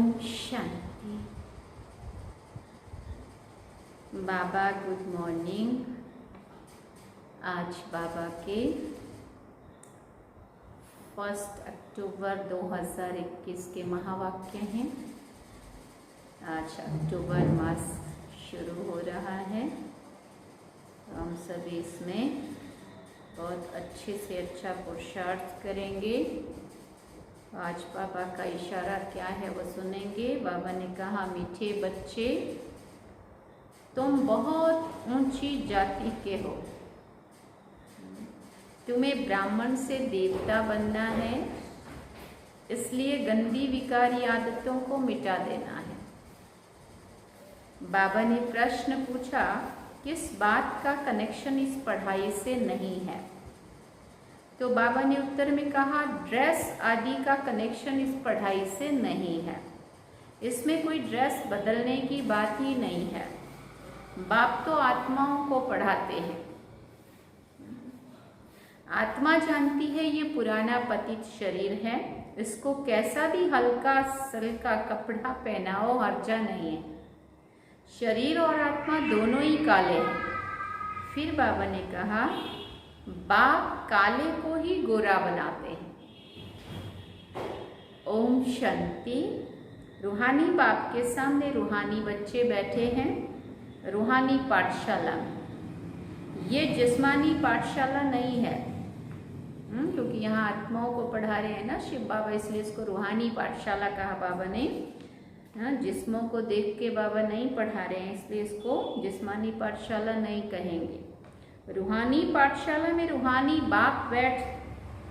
ओम शांति। बाबा good morning. आज बाबा के 1 अक्टूबर 2021 के महावाक्य हैं। आज अक्टूबर मास शुरू हो रहा है, तो हम सभी इसमें बहुत अच्छे से अच्छा पुरुषार्थ करेंगे। आज बाबा का इशारा क्या है वो सुनेंगे। बाबा ने कहा, मीठे बच्चे, तुम बहुत ऊंची जाति के हो, तुम्हें ब्राह्मण से देवता बनना है, इसलिए गंदी विकारी आदतों को मिटा देना है। बाबा ने प्रश्न पूछा, किस बात का कनेक्शन इस पढ़ाई से नहीं है? तो बाबा ने उत्तर में कहा, ड्रेस आदि का कनेक्शन इस पढ़ाई से नहीं है। इसमें कोई ड्रेस बदलने की बात ही नहीं है। बाप तो आत्माओं को पढ़ाते हैं। आत्मा जानती है ये पुराना पतित शरीर है, इसको कैसा भी हल्का सल्का कपड़ा पहनाओ हर्जा नहीं है। शरीर और आत्मा दोनों ही काले हैं। फिर बाबा ने कहा, बाप काले को ही गोरा बनाते हैं। ओम शांति। रूहानी बाप के सामने रूहानी बच्चे बैठे हैं रूहानी पाठशाला में। ये जिस्मानी पाठशाला नहीं है, क्योंकि यहाँ आत्माओं को पढ़ा रहे हैं ना शिव बाबा, इसलिए इसको रूहानी पाठशाला कहा बाबा ने। जिस्मों को देख के बाबा नहीं पढ़ा रहे हैं, इसलिए इसको जिस्मानी पाठशाला नहीं कहेंगे। रूहानी पाठशाला में रूहानी बाप बैठ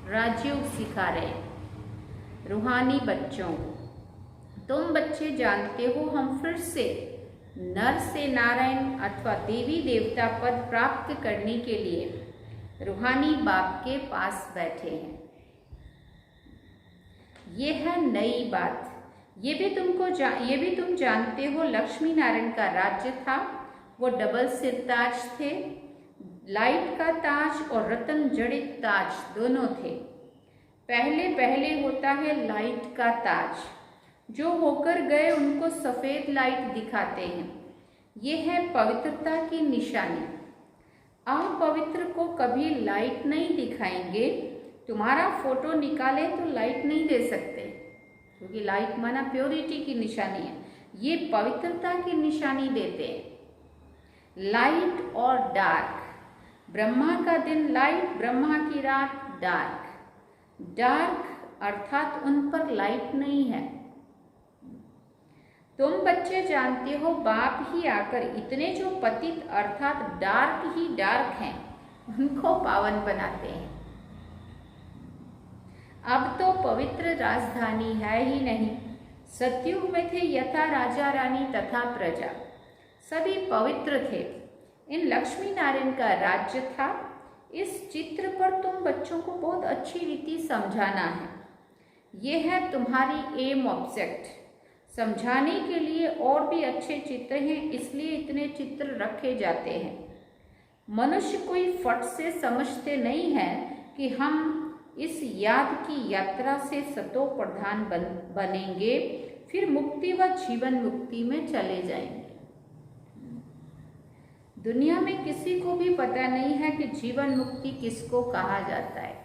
राजयोग सिखा रहे हैं रूहानी बच्चों को। तुम बच्चे जानते हो, हम फिर से नर से नारायण अथवा देवी देवता पद प्राप्त करने के लिए रूहानी बाप के पास बैठे हैं। ये है नई बात। ये भी तुम जानते हो, लक्ष्मी नारायण का राज्य था। वो डबल सिर ताज थे, लाइट का ताज और रतन जड़ित ताज दोनों थे। पहले होता है लाइट का ताज, जो होकर गए उनको सफेद लाइट दिखाते हैं। ये है पवित्रता की निशानी। अपवित्र को कभी लाइट नहीं दिखाएंगे। तुम्हारा फोटो निकाले तो लाइट नहीं दे सकते, क्योंकि लाइट माना प्योरिटी की निशानी है। ये पवित्रता की निशानी देते हैं। लाइट और डार्क, ब्रह्मा का दिन लाइट, ब्रह्मा की रात डार्क। डार्क अर्थात उन पर लाइट नहीं है। तुम बच्चे जानते हो, बाप ही आकर इतने जो पतित अर्थात डार्क ही डार्क हैं, उनको पावन बनाते हैं। अब तो पवित्र राजधानी है ही नहीं। सतयुग में थे यथा राजा रानी तथा प्रजा, सभी पवित्र थे। इन लक्ष्मी नारायण का राज्य था। इस चित्र पर तुम बच्चों को बहुत अच्छी रीति समझाना है। ये है तुम्हारी एम ऑब्जेक्ट। समझाने के लिए और भी अच्छे चित्र हैं, इसलिए इतने चित्र रखे जाते हैं। मनुष्य कोई फट से समझते नहीं है कि हम इस याद की यात्रा से सतो प्रधान बनेंगे, फिर मुक्ति व जीवन मुक्ति में चले जाएंगे। दुनिया में किसी को भी पता नहीं है कि जीवन मुक्ति किसको कहा जाता है।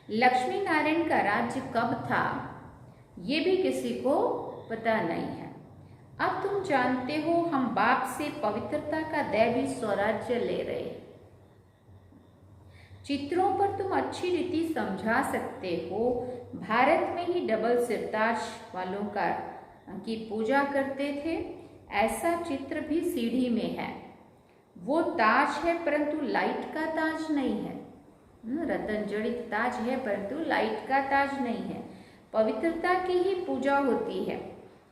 लक्ष्मी नारायण का राज्य कब था, ये भी किसी को पता नहीं है। अब तुम जानते हो, हम बाप से पवित्रता का दैवी स्वराज्य ले रहे हैं। चित्रों पर तुम अच्छी रीति समझा सकते हो। भारत में ही डबल सिरताज वालों की पूजा करते थे। ऐसा चित्र भी सीढ़ी में है। वो ताज है परंतु लाइट का ताज नहीं है। रतन जड़ित ताज है परंतु लाइट का ताज नहीं है। पवित्रता की ही पूजा होती है।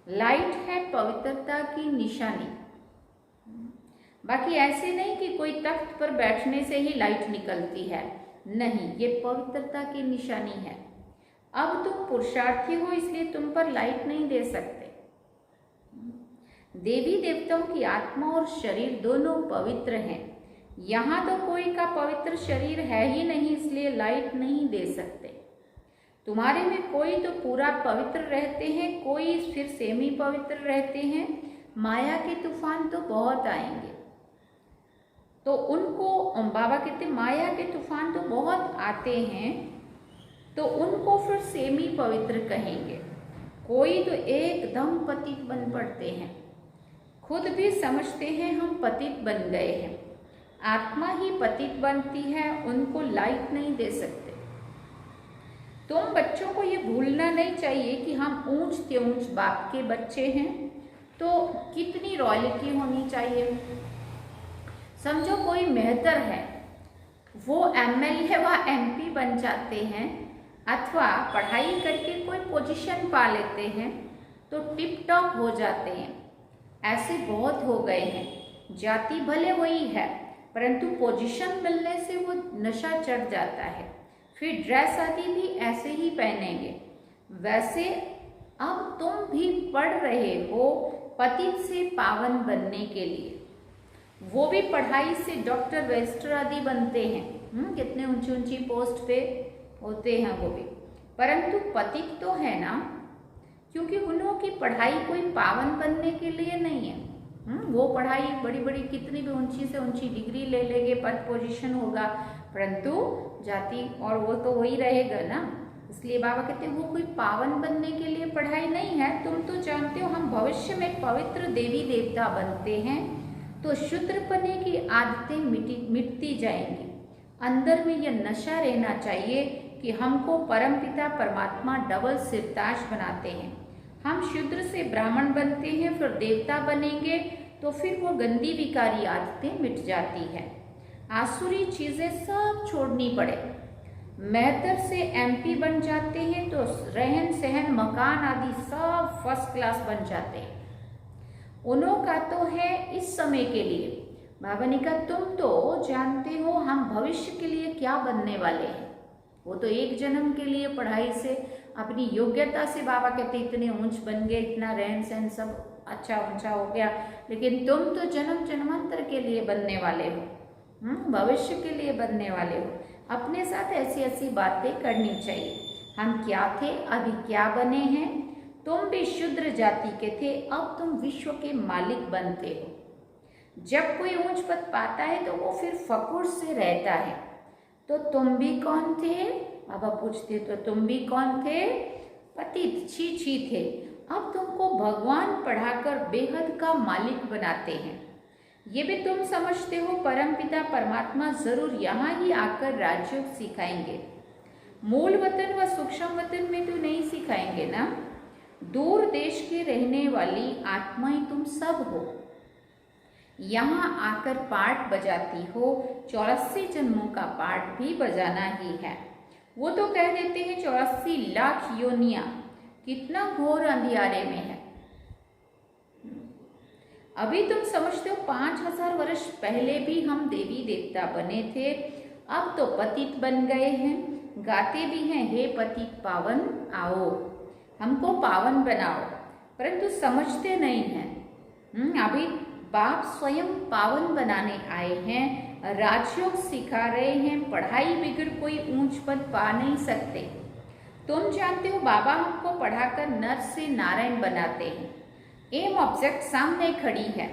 लाइट है पवित्रता की निशानी। बाकी ऐसे नहीं कि कोई तख्त पर बैठने से ही लाइट निकलती है, नहीं, ये पवित्रता की निशानी है। अब तुम पुरुषार्थी हो, इसलिए तुम पर लाइट नहीं दे सकते। देवी देवताओं की आत्मा और शरीर दोनों पवित्र हैं। यहाँ तो कोई का पवित्र शरीर है ही नहीं, इसलिए लाइट नहीं दे सकते। तुम्हारे में कोई तो पूरा पवित्र रहते हैं, कोई फिर सेमी पवित्र रहते हैं। माया के तूफान तो बहुत आएंगे, तो उनको बाबा कहते माया के तूफान तो बहुत आते हैं, तो उनको फिर सेमी पवित्र कहेंगे। कोई तो एकदम पतित बन पड़ते हैं, खुद भी समझते हैं हम पतित बन गए हैं। आत्मा ही पतित बनती है, उनको लाइट नहीं दे सकते। तुम बच्चों को ये भूलना नहीं चाहिए कि हम ऊंच से ऊंच बाप के बच्चे हैं, तो कितनी रॉयल्टी होनी चाहिए। समझो कोई मेहतर है, वो MLA व MP बन जाते हैं, अथवा पढ़ाई करके कोई पोजीशन पा लेते हैं तो टिप टॉप हो जाते हैं। ऐसे बहुत हो गए हैं। जाति भले वही है, परंतु पोजीशन मिलने से वो नशा चढ़ जाता है, फिर ड्रेस आदि भी ऐसे ही पहनेंगे। वैसे अब तुम भी पढ़ रहे हो पतित से पावन बनने के लिए। वो भी पढ़ाई से डॉक्टर रजिस्टर आदि बनते हैं, कितने ऊंची ऊंची पोस्ट पे होते हैं वो भी, परंतु पतित तो है ना, क्योंकि उन्हों की पढ़ाई कोई पावन बनने के लिए नहीं है। वो पढ़ाई बड़ी बड़ी कितनी भी ऊंची से ऊंची डिग्री ले लेंगे, पद पोजीशन होगा, परंतु जाति और वो तो वही रहेगा ना। इसलिए बाबा कहते हैं वो कोई पावन बनने के लिए पढ़ाई नहीं है। तुम तो जानते हो हम भविष्य में पवित्र देवी देवता बनते हैं, तो शूद्रपने की आदतें मिटती जाएंगी। अंदर में यह नशा रहना चाहिए कि हमको परमपिता परमात्मा डबल सिरताज बनाते हैं। हम शूद्र से ब्राह्मण बनते हैं, फिर देवता बनेंगे, तो फिर वो गंदी विकारी आदतें मिट जाती है। आसुरी चीजें सब छोड़नी पड़े। मेहतर से MP बन जाते हैं तो रहन सहन मकान आदि सब फर्स्ट क्लास बन जाते हैं। उन्हों का तो है इस समय के लिए। बाबा ने कहा तुम तो जानते हो हम भविष्य के लिए क्या बनने वाले हैं। वो तो एक जन्म के लिए पढ़ाई से अपनी योग्यता से बाबा कहते इतने ऊंच बन गए, इतना रहन सहन सब अच्छा ऊंचा हो गया, लेकिन तुम तो जन्म जन्मांतर के लिए बनने वाले हो, भविष्य के लिए बनने वाले हो। अपने साथ ऐसी ऐसी बातें करनी चाहिए। हम क्या थे, अभी क्या बने हैं। तुम भी शूद्र जाति के थे, अब तुम विश्व के मालिक बनते हो। जब कोई ऊंच पद पाता है तो वो फिर फकुर से रहता है। तो तुम भी कौन थे? बाबा पूछते तो तुम भी कौन थे? पतित छी थे। अब तुमको भगवान पढ़ाकर बेहद का मालिक बनाते हैं। ये भी तुम समझते हो परमपिता परमात्मा जरूर यहाँ ही आकर राजयोग सिखाएंगे। मूल वतन व सूक्ष्म वतन में तो नहीं सिखाएंगे ना। दूर देश के रहने वाली आत्माएं तुम सब हो, यहाँ आकर पाठ बजाती हो। 84 जन्मों का पाठ भी बजाना ही है। वो तो कह देते हैं 84 लाख योनियां, कितना घोर अंधियारे में है। अभी तुम समझते हो 5000 वर्ष पहले भी हम देवी देवता बने थे, अब तो पतित बन गए हैं। गाते भी हैं हे पतित पावन आओ, हमको पावन बनाओ, परंतु समझते नहीं हैं। अभी बाप स्वयं पावन बनाने आए हैं, राजयोग सिखा रहे हैं। पढ़ाई बगैर कोई ऊंच पद पा नहीं सकते। तुम जानते हो बाबा हमको पढ़ाकर नर से नारायण बनाते हैं। एम ऑब्जेक्ट सामने खड़ी है,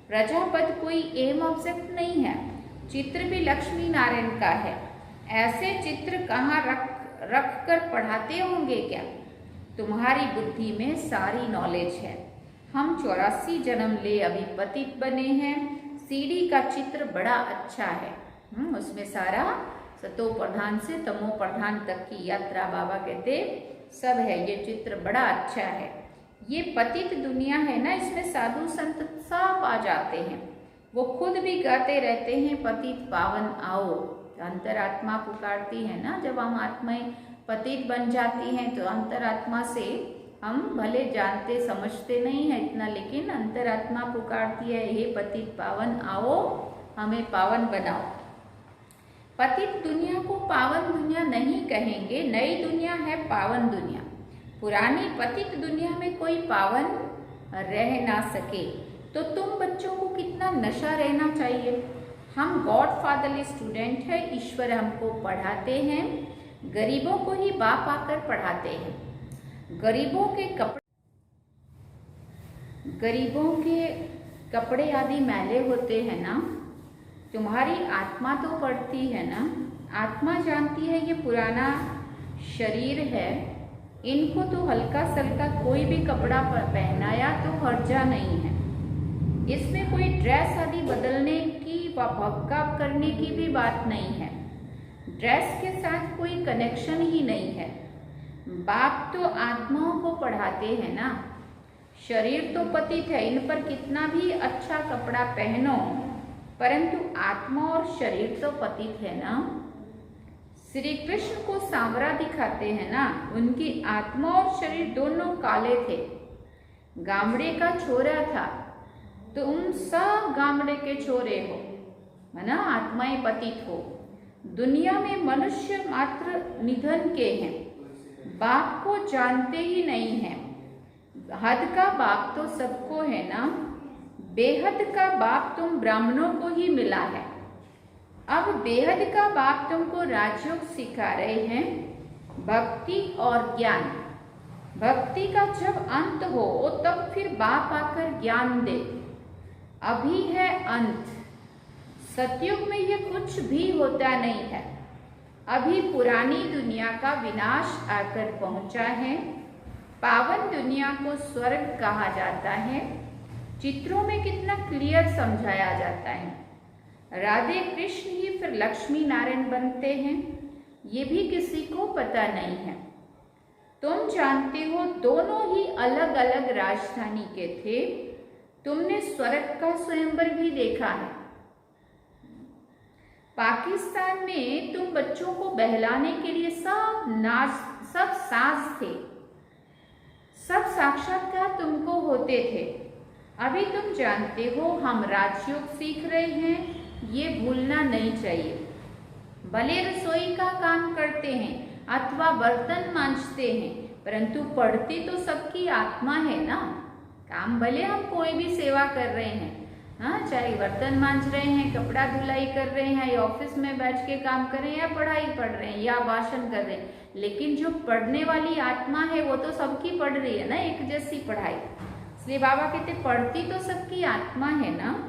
प्रजापद कोई एम ऑब्जेक्ट नहीं है। चित्र भी लक्ष्मी नारायण का है। ऐसे चित्र कहाँ रख कर पढ़ाते होंगे क्या? तुम्हारी बुद्धि में सारी नॉलेज है। हम 84 जन्म ले अभी पतित बने हैं। सीढ़ी का चित्र बड़ा अच्छा है, उसमें सारा सतो प्रधान से तमो प्रधान तक की यात्रा बाबा कहते सब है। ये चित्र बड़ा अच्छा है। ये पतित दुनिया है ना, इसमें साधु संत सब आ जाते हैं। वो खुद भी गाते रहते हैं पतित पावन आओ। अंतरात्मा पुकारती है ना, जब हम आत्माएं पतित बन जाती हैं तो अंतरात्मा से हम भले जानते समझते नहीं है इतना, लेकिन अंतरात्मा पुकारती है हे पतित पावन आओ, हमें पावन बनाओ। पतित दुनिया को पावन दुनिया नहीं कहेंगे, नई दुनिया है पावन दुनिया। पुरानी पतित दुनिया में कोई पावन रह ना सके। तो तुम बच्चों को कितना नशा रहना चाहिए। हम गॉड फादरली स्टूडेंट है, ईश्वर हमको पढ़ाते हैं। गरीबों को ही बाप आकर पढ़ाते हैं। गरीबों के कपड़े आदि मैले होते हैं ना, तुम्हारी आत्मा तो पढ़ती है ना। आत्मा जानती है ये पुराना शरीर है, इनको तो हल्का सल्का कोई भी कपड़ा पहनाया तो हर्जा नहीं है। इसमें कोई ड्रेस आदि बदलने की व भक्काप करने की भी बात नहीं है। ड्रेस के साथ कोई कनेक्शन ही नहीं है। बाप तो आत्माओं को पढ़ाते हैं ना। शरीर तो पतित है, इन पर कितना भी अच्छा कपड़ा पहनो, परंतु आत्मा और शरीर तो पतित है ना। श्री कृष्ण को सांवरा दिखाते हैं ना, उनकी आत्मा और शरीर दोनों काले थे। गामड़े का छोरा था, तुम सब गामड़े के छोरे हो, है ना, आत्माएं पतित हो। दुनिया में मनुष्य मात्र निधन के हैं, बाप को जानते ही नहीं हैं। हद का बाप तो सबको है ना, बेहद का बाप तुम ब्राह्मणों को ही मिला है। अब बेहद का बाप तुमको राजयोग सिखा रहे हैं, भक्ति और ज्ञान। भक्ति का जब अंत हो तब फिर बाप आकर ज्ञान दे। अभी है अंत। सतयुग में ये कुछ भी होता नहीं है। अभी पुरानी दुनिया का विनाश आकर पहुंचा है। पावन दुनिया को स्वर्ग कहा जाता है। चित्रों में कितना क्लियर समझाया जाता है। राधे कृष्ण ही फिर लक्ष्मी नारायण बनते हैं, ये भी किसी को पता नहीं है। तुम जानते हो दोनों ही अलग अलग राजधानी के थे। तुमने स्वर्ग का स्वयंवर भी देखा है। पाकिस्तान में तुम बच्चों को बहलाने के लिए सब साज थे, सब साक्षात्कार तुमको होते थे। अभी तुम जानते हो हम राजयोग सीख रहे हैं, ये भूलना नहीं चाहिए। भले रसोई का काम करते हैं अथवा बर्तन मांजते हैं, परंतु पढ़ती तो सबकी आत्मा है ना। काम भले हम कोई भी सेवा कर रहे हैं, हाँ, चाहे बर्तन मांज रहे हैं, कपड़ा धुलाई कर रहे हैं, या ऑफिस में बैठ के काम कर रहे हैं, या पढ़ाई पढ़ रहे हैं, या भाषण कर रहे हैं, लेकिन जो पढ़ने वाली आत्मा है वो तो सबकी पढ़ रही है ना, एक जैसी पढ़ाई। इसलिए बाबा कहते पढ़ती तो सबकी आत्मा है ना।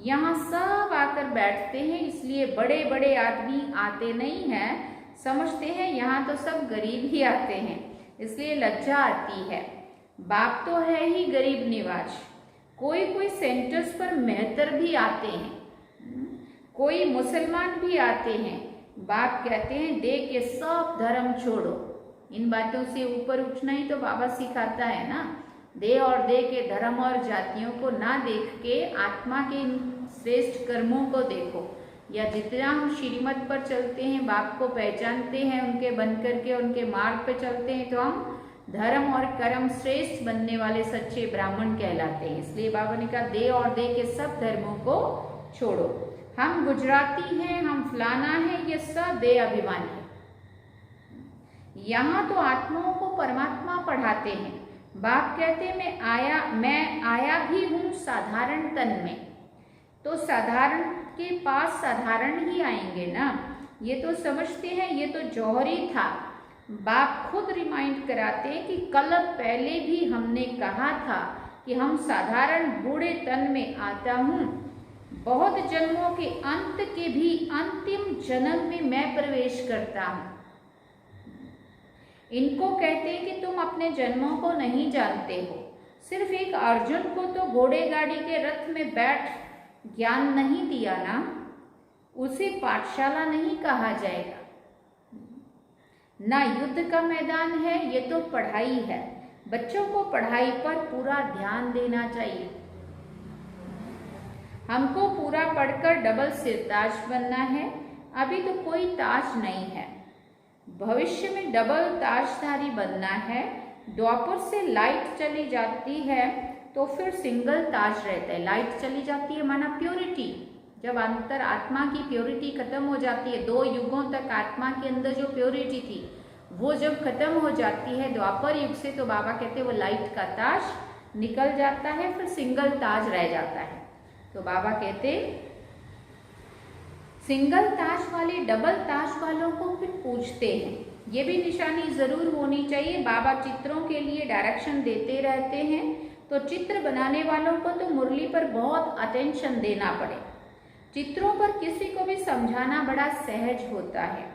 यहाँ सब आकर बैठते हैं, इसलिए बड़े बड़े आदमी आते नहीं हैं, समझते हैं यहाँ तो सब गरीब ही आते हैं, इसलिए लज्जा आती है। बाप तो है ही गरीब निवाज। कोई कोई सेंटर्स पर मेहतर भी आते हैं, कोई मुसलमान भी आते हैं। बाप कहते हैं दे के सब धर्म छोड़ो। इन बातों से ऊपर उठना ही तो बाबा सिखाता है ना। दे और दे के धर्म और जातियों को ना देख के आत्मा के श्रेष्ठ कर्मों को देखो। या जितना हम श्रीमत पर चलते हैं, बाप को पहचानते हैं, उनके बन करके उनके मार्ग पे चलते हैं, तो हम धर्म और कर्म श्रेष्ठ बनने वाले सच्चे ब्राह्मण कहलाते हैं। इसलिए बाबा ने कहा दे और दे के सब धर्मों को छोड़ो। हम गुजराती हैं, हम फलाना है, ये सब दे अभिमान है। यहाँ तो आत्माओं को परमात्मा पढ़ाते हैं। बाप कहते मैं आया भी हूँ साधारण तन में, तो साधारण के पास साधारण ही आएंगे ना। ये तो समझते हैं ये तो जौहरी था। बाप खुद रिमाइंड कराते हैं कि कल पहले भी हमने कहा था कि हम साधारण बूढ़े तन में आता हूँ, बहुत जन्मों के अंत के भी अंतिम जन्म में मैं प्रवेश करता हूँ। इनको कहते हैं कि तुम अपने जन्मों को नहीं जानते हो। सिर्फ एक अर्जुन को तो घोड़े गाड़ी के रथ में बैठ ज्ञान नहीं दिया ना, उसे पाठशाला नहीं कहा जाएगा ना। युद्ध का मैदान है, ये तो पढ़ाई है। बच्चों को पढ़ाई पर पूरा ध्यान देना चाहिए। हमको पूरा पढ़कर डबल सिरताज बनना है। अभी तो कोई ताज नहीं है, भविष्य में डबल ताजधारी बनना है। द्वापर से लाइट चली जाती है तो फिर सिंगल ताज रहता है। लाइट चली जाती है माना प्योरिटी। जब अंतर आत्मा की प्योरिटी खत्म हो जाती है, 2 युगों तक आत्मा के अंदर जो प्योरिटी थी वो जब खत्म हो जाती है द्वापर युग से, तो बाबा कहते हैं वो लाइट का ताज निकल जाता है, फिर सिंगल ताज रह जाता है। तो बाबा कहते सिंगल ताज वाले डबल ताज वालों को फिर पूछते हैं ये भी निशानी जरूर होनी चाहिए। बाबा चित्रों के लिए डायरेक्शन देते रहते हैं, तो चित्र बनाने वालों को तो मुरली पर बहुत अटेंशन देना पड़े। चित्रों पर किसी को भी समझाना बड़ा सहज होता है।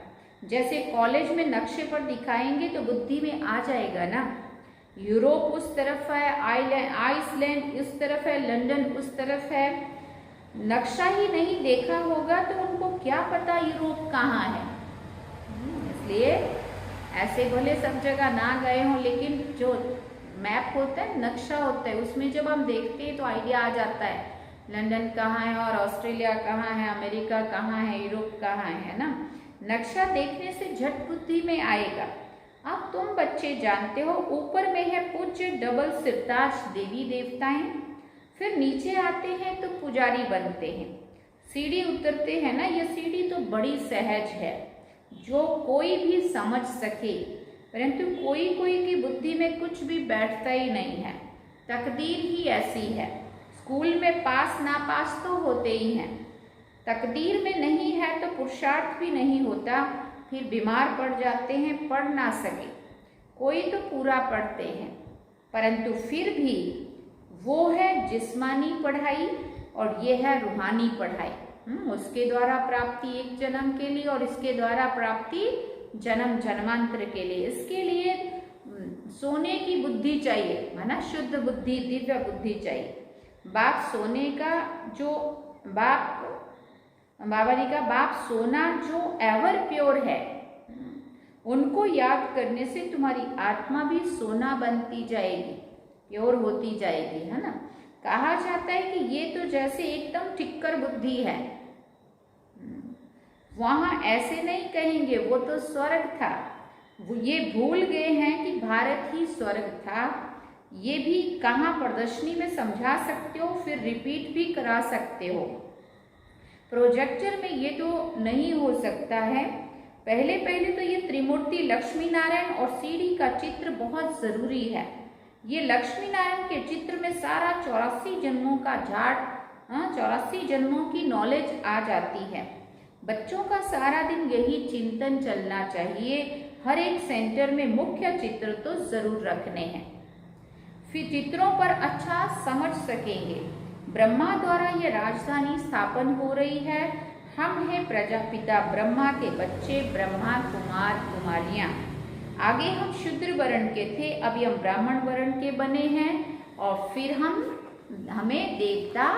जैसे कॉलेज में नक्शे पर दिखाएंगे तो बुद्धि में आ जाएगा ना। यूरोप उस तरफ है, आइसलैंड इस तरफ है, लंदन उस तरफ है। नक्शा ही नहीं देखा होगा तो उनको क्या पता यूरोप कहाँ है। इसलिए ऐसे भले सब जगह ना गए हों, लेकिन जो मैप होता है, नक्शा होता है, उसमें जब हम देखते हैं तो आइडिया आ जाता है लंदन कहाँ है और ऑस्ट्रेलिया कहाँ है, अमेरिका कहाँ है, यूरोप कहाँ है ना। नक्शा देखने से झट बुद्धि में आएगा। अब तुम बच्चे जानते हो ऊपर में है पूज्य डबल सिरताज देवी देवताएं, फिर नीचे आते हैं तो पुजारी बनते हैं, सीढ़ी उतरते हैं ना। यह सीढ़ी तो बड़ी सहज है, जो कोई भी समझ सके, परंतु कोई कोई की बुद्धि में कुछ भी बैठता ही नहीं है। तकदीर ही ऐसी है। स्कूल में पास ना पास तो होते ही हैं, तकदीर में नहीं है तो पुरुषार्थ भी नहीं होता। फिर बीमार पड़ जाते हैं, पढ़ ना सके। कोई तो पूरा पढ़ते हैं, परंतु फिर भी वो है जिस्मानी पढ़ाई और ये है रूहानी पढ़ाई। उसके द्वारा प्राप्ति एक जन्म के लिए और इसके द्वारा प्राप्ति जन्म जन्मांतर के लिए। इसके लिए सोने की बुद्धि चाहिए, है ना, शुद्ध बुद्धि, दिव्य बुद्धि चाहिए। बाप सोने का जो बाबा जी का बाप सोना जो एवर प्योर है, उनको याद करने से तुम्हारी आत्मा भी सोना बनती जाएगी, प्योर होती जाएगी, है ना। कहा जाता है कि ये तो जैसे एकदम टिक्कर बुद्धि है। वहां ऐसे नहीं कहेंगे वो तो स्वर्ग था। वो ये भूल गए हैं कि भारत ही स्वर्ग था। ये भी कहाँ प्रदर्शनी में समझा सकते हो, फिर रिपीट भी करा सकते हो। प्रोजेक्टर में ये तो नहीं हो सकता है। पहले तो ये त्रिमूर्ति लक्ष्मी नारायण और सीढ़ी का चित्र बहुत जरूरी है। ये लक्ष्मी नारायण के चित्र में सारा 84 जन्मों का झाड़, 84 जन्मों की नॉलेज आ जाती है। बच्चों का सारा दिन यही चिंतन चलना चाहिए। हर एक सेंटर में मुख्य चित्र तो जरूर रखने हैं, फिर चित्रों पर अच्छा समझ सकेंगे। ब्रह्मा द्वारा ये राजधानी स्थापन हो रही है। हम हैं प्रजापिता ब्रह्मा के बच्चे, ब्रह्मा कुमार कुमारियां। आगे हम शूद्र वर्ण के थे, अभी हम ब्राह्मण वर्ण के बने हैं और फिर हमें देवता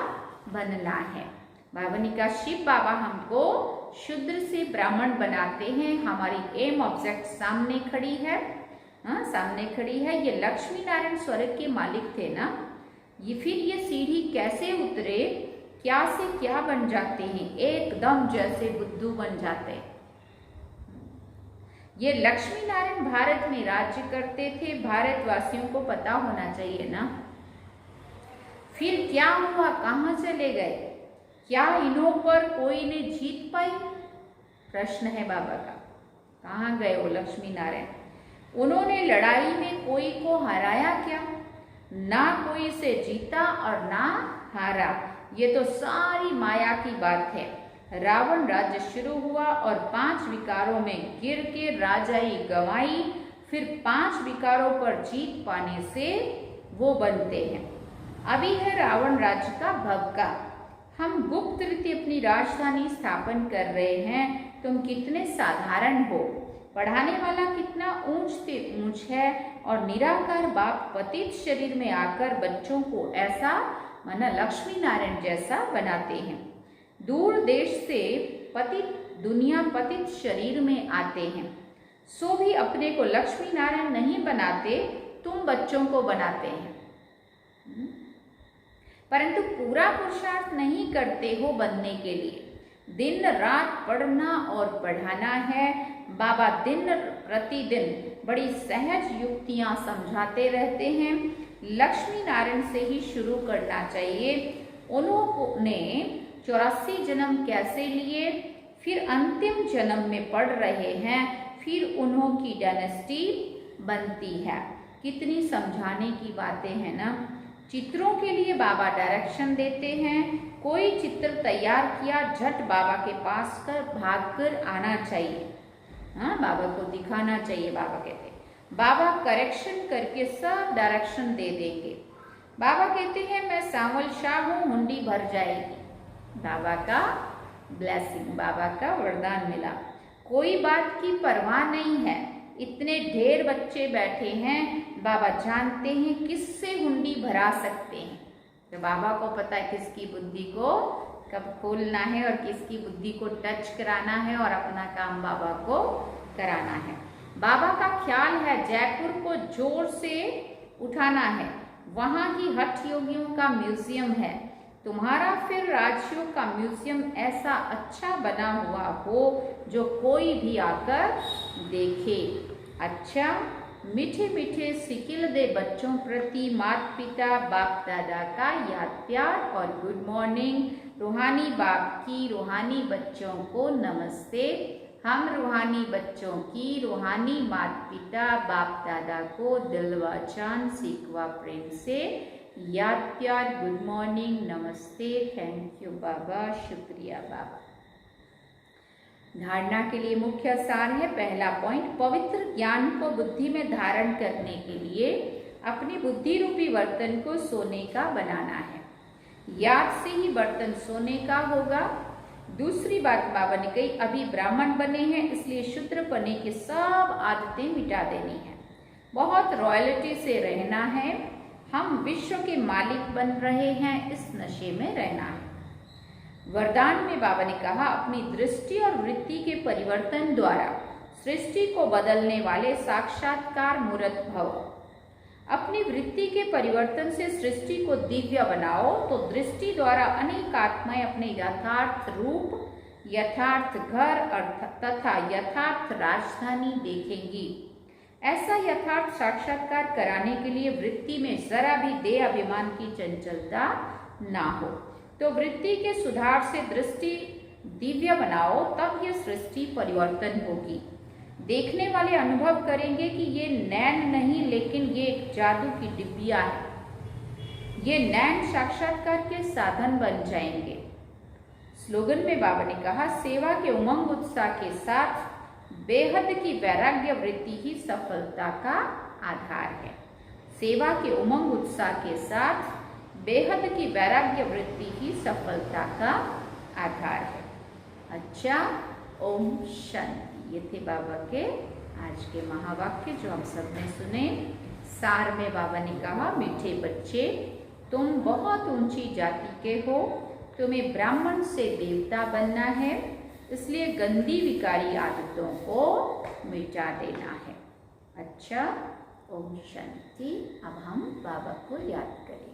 बनना है। बाबा का शिव बाबा हमको शूद्र से ब्राह्मण बनाते हैं। हमारी एम ऑब्जेक्ट सामने खड़ी है, सामने खड़ी है। ये लक्ष्मी नारायण स्वर्ग के मालिक थे ना। ये फिर ये सीढ़ी कैसे उतरे, क्या से क्या बन जाते हैं, एकदम जैसे बुद्धू बन जाते हैं। ये लक्ष्मी नारायण भारत में राज्य करते थे, भारतवासियों को पता होना चाहिए ना। फिर क्या हुआ, कहाँ चले गए, क्या इन्हों पर कोई ने जीत पाई, प्रश्न है बाबा का। कहाँ गए वो लक्ष्मी नारायण? उन्होंने लड़ाई में कोई को हराया क्या? ना कोई से जीता और ना हारा। ये तो सारी माया की बात है। रावण राज्य शुरू हुआ और 5 विकारों में गिर के राजाई गंवाई, फिर 5 विकारों पर जीत पाने से वो बनते हैं। अभी है रावण राज्य का भवका। हम गुप्त रीति अपनी राजधानी स्थापन कर रहे हैं। तुम कितने साधारण हो, पढ़ाने वाला कितना ऊंच से ऊंच है और निराकार बाप पतित शरीर में आकर बच्चों को ऐसा माना लक्ष्मी नारायण जैसा बनाते हैं। दूर देश से पतित दुनिया पतित शरीर में आते हैं, सो भी अपने को लक्ष्मी नारायण नहीं बनाते, तुम बच्चों को बनाते हैं। परंतु पूरा पुरुषार्थ नहीं करते हो बनने के लिए। दिन रात पढ़ना और पढ़ाना है। बाबा दिन प्रतिदिन बड़ी सहज युक्तियां समझाते रहते हैं। लक्ष्मी नारायण से ही शुरू करना चाहिए। उन्होंने 84 जन्म कैसे लिए, फिर अंतिम जन्म में पढ़ रहे हैं, फिर उन्हों की डायनेस्टी बनती है। कितनी समझाने की बातें हैं ना। चित्रों के लिए बाबा डायरेक्शन देते हैं। कोई चित्र तैयार किया, झट बाबा के पास कर भाग कर आना चाहिए। हाँ, बाबा को दिखाना चाहिए। बाबा कहते हैं बाबा करेक्शन करके सब डायरेक्शन दे देंगे। बाबा कहते हैं मैं सांवल शाह हूँ, हुंडी भर जाएगी। बाबा का ब्लेसिंग, बाबा का वरदान मिला। कोई बात की परवाह नहीं है, इतने ढेर बच्चे बैठे हैं, बाबा जानते हैं किससे हुंडी भरा सकते हैं। तो बाबा को पता है किसकी बुद्धि को कब खोलना है और किसकी बुद्धि को टच कराना है और अपना काम बाबा को कराना है। बाबा का ख्याल है जयपुर को जोर से उठाना है, वहाँ की हठ योगियों का म्यूजियम है। तुम्हारा फिर राजयोग का म्यूजियम ऐसा अच्छा बना हुआ हो जो कोई भी आकर देखे। अच्छा, मीठे मीठे सिकिल दे बच्चों प्रति माता पिता बाप दादा का याद प्यार और गुड मॉर्निंग। रूहानी बाप की रूहानी बच्चों को नमस्ते। हम रूहानी बच्चों की रूहानी माता पिता बाप दादा को दिल व जान सीखवा प्रेम से याद प्यार, गुड मॉर्निंग, नमस्ते, थैंक यू बाबा, शुक्रिया बाबा। धारणा के लिए मुख्य सार है। पहला पॉइंट, पवित्र ज्ञान को बुद्धि में धारण करने के लिए अपनी बुद्धि रूपी बर्तन को सोने का बनाना है। याद से ही बर्तन सोने का होगा। दूसरी बात बाबा ने कही, अभी ब्राह्मण बने हैं इसलिए शूद्र पने की सब आदतें मिटा देनी है। बहुत रॉयल्टी से रहना है। हम विश्व के मालिक बन रहे हैं, इस नशे में रहना है। वरदान में बाबा ने कहा, अपनी दृष्टि और वृत्ति के परिवर्तन द्वारा सृष्टि को बदलने वाले साक्षात्कार मूर्त भव। अपनी वृत्ति के परिवर्तन से सृष्टि को दिव्य बनाओ तो दृष्टि द्वारा अनेक आत्माएं अपने यथार्थ रूप, यथार्थ घर तथा यथार्थ राजधानी देखेंगी। ऐसा यथार्थ साक्षात्कार कराने के लिए वृत्ति में जरा भी देह अभिमान की चंचलता ना हो। तो वृत्ति के सुधार से दृष्टि दिव्य बनाओ, तब यह सृष्टि परिवर्तन होगी। देखने वाले अनुभव करेंगे कि ये नैन नहीं लेकिन ये एक जादू की डिब्बिया है। ये नैन साक्षात्कार के साधन बन जाएंगे। स्लोगन में बाबा ने कहा, सेवा के उमंग उत्साह के साथ बेहद की वैराग्य वृत्ति ही सफलता का आधार है। सेवा के उमंग उत्साह के साथ बेहद की वैराग्य वृत्ति ही सफलता का आधार है। अच्छा, ओम शांति। ये थे बाबा के आज के महावाक्य जो हम सब ने सुने। सार में बाबा ने कहा, मीठे बच्चे, तुम बहुत ऊंची जाति के हो, तुम्हें ब्राह्मण से देवता बनना है, इसलिए गंदी विकारी आदतों को मिटा देना है। अच्छा, ओम शांति। अब हम बाबा को याद करें।